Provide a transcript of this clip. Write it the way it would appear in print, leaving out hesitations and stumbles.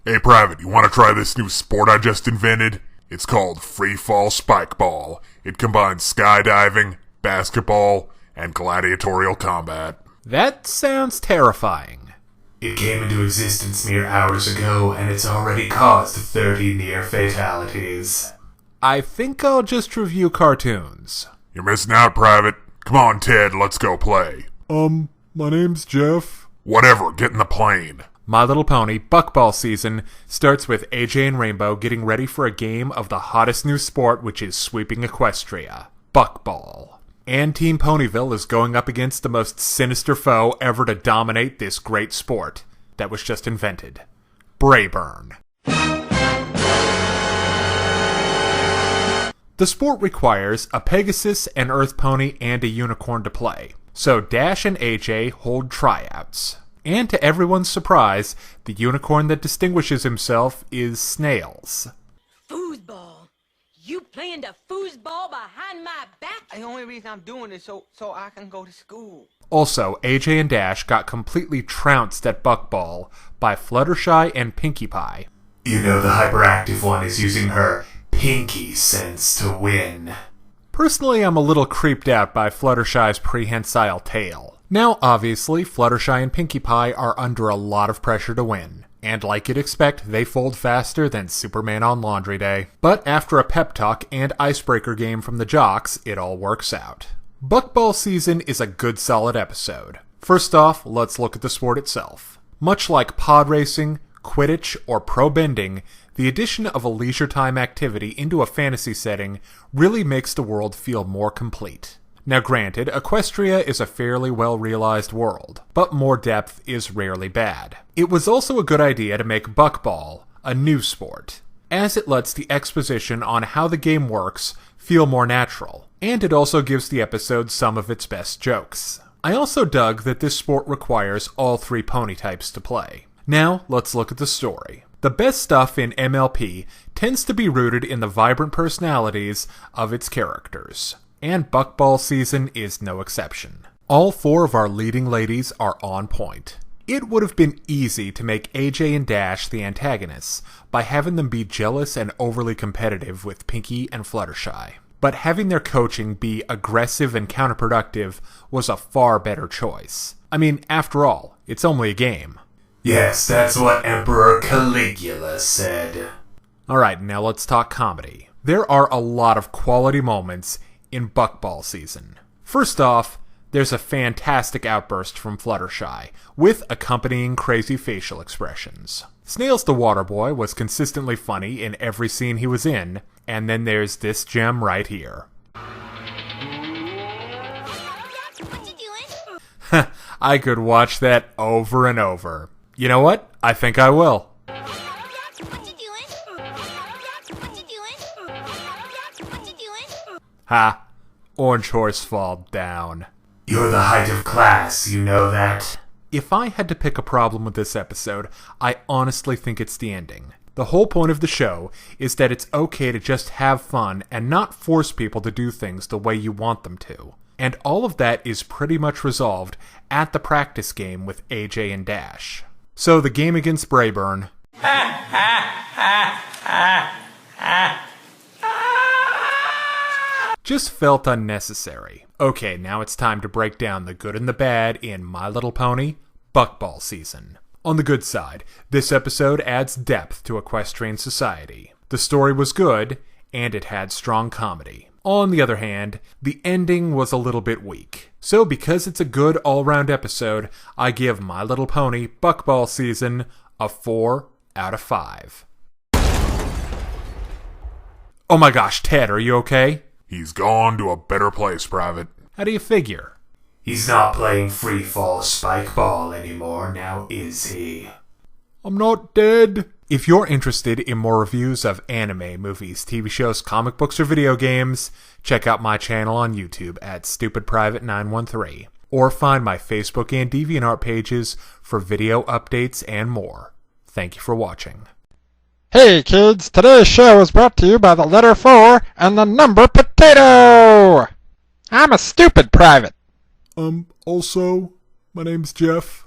Hey, Private, you want to try this new sport I just invented? It's called Free Fall Spike Ball. It combines skydiving, basketball, and gladiatorial combat. That sounds terrifying. It came into existence mere hours ago, and it's already caused 30 near fatalities. I think I'll just review cartoons. You're missing out, Private. Come on, Ted, let's go play. My name's Jeff. Whatever, get in the plane. My Little Pony Buckball season starts with AJ and Rainbow getting ready for a game of the hottest new sport, which is sweeping Equestria, Buckball. And Team Ponyville is going up against the most sinister foe ever to dominate this great sport that was just invented, Brayburn. The sport requires a Pegasus, an Earth Pony, and a Unicorn to play, so Dash and AJ hold tryouts. And to everyone's surprise, the unicorn that distinguishes himself is Snails. Foosball? You playing the foosball behind my back? The only reason I'm doing this so I can go to school. Also, AJ and Dash got completely trounced at Buckball by Fluttershy and Pinkie Pie. You know the hyperactive one is using her pinky sense to win. Personally, I'm a little creeped out by Fluttershy's prehensile tail. Now, obviously, Fluttershy and Pinkie Pie are under a lot of pressure to win. And like you'd expect, they fold faster than Superman on Laundry Day. But after a pep talk and icebreaker game from the jocks, it all works out. Buckball season is a good solid episode. First off, let's look at the sport itself. Much like pod racing, Quidditch, or pro bending, the addition of a leisure time activity into a fantasy setting really makes the world feel more complete. Now granted, Equestria is a fairly well-realized world, but more depth is rarely bad. It was also a good idea to make Buckball a new sport, as it lets the exposition on how the game works feel more natural, and it also gives the episode some of its best jokes. I also dug that this sport requires all three pony types to play. Now, let's look at the story. The best stuff in MLP tends to be rooted in the vibrant personalities of its characters. And Buckball season is no exception. All four of our leading ladies are on point. It would have been easy to make AJ and Dash the antagonists by having them be jealous and overly competitive with Pinkie and Fluttershy. But having their coaching be aggressive and counterproductive was a far better choice. I mean, after all, it's only a game. Yes, that's what Emperor Caligula said. Alright, now let's talk comedy. There are a lot of quality moments in Buckball season. First off, there's a fantastic outburst from Fluttershy, with accompanying crazy facial expressions. Snails the Water Boy was consistently funny in every scene he was in, and then there's this gem right here. What you doing? I could watch that over and over. You know what? I think I will. What you doing? What you doing? What you doing? Ha! Orange horse fall down. You're the height of class, you know that? If I had to pick a problem with this episode, I honestly think it's the ending. The whole point of the show is that it's okay to just have fun and not force people to do things the way you want them to. And all of that is pretty much resolved at the practice game with AJ and Dash. So the game against Brayburn just felt unnecessary. Okay, now it's time to break down the good and the bad in My Little Pony Buckball season. On the good side, this episode adds depth to equestrian society. The story was good, and it had strong comedy. On the other hand, the ending was a little bit weak. So because it's a good all-round episode, I give My Little Pony Buckball season a 4 out of 5. Oh my gosh, Ted, are you okay? He's gone to a better place, Private. How do you figure? He's not playing free fall spike ball anymore, now is he? I'm not dead. If you're interested in more reviews of anime, movies, TV shows, comic books, or video games, check out my channel on YouTube at StupidPrivate913, or find my Facebook and Deviantart pages for video updates and more. Thank you for watching. Hey kids, today's show is brought to you by the letter 4 and the number potato! I'm a stupid private. Also, my name's Jeff.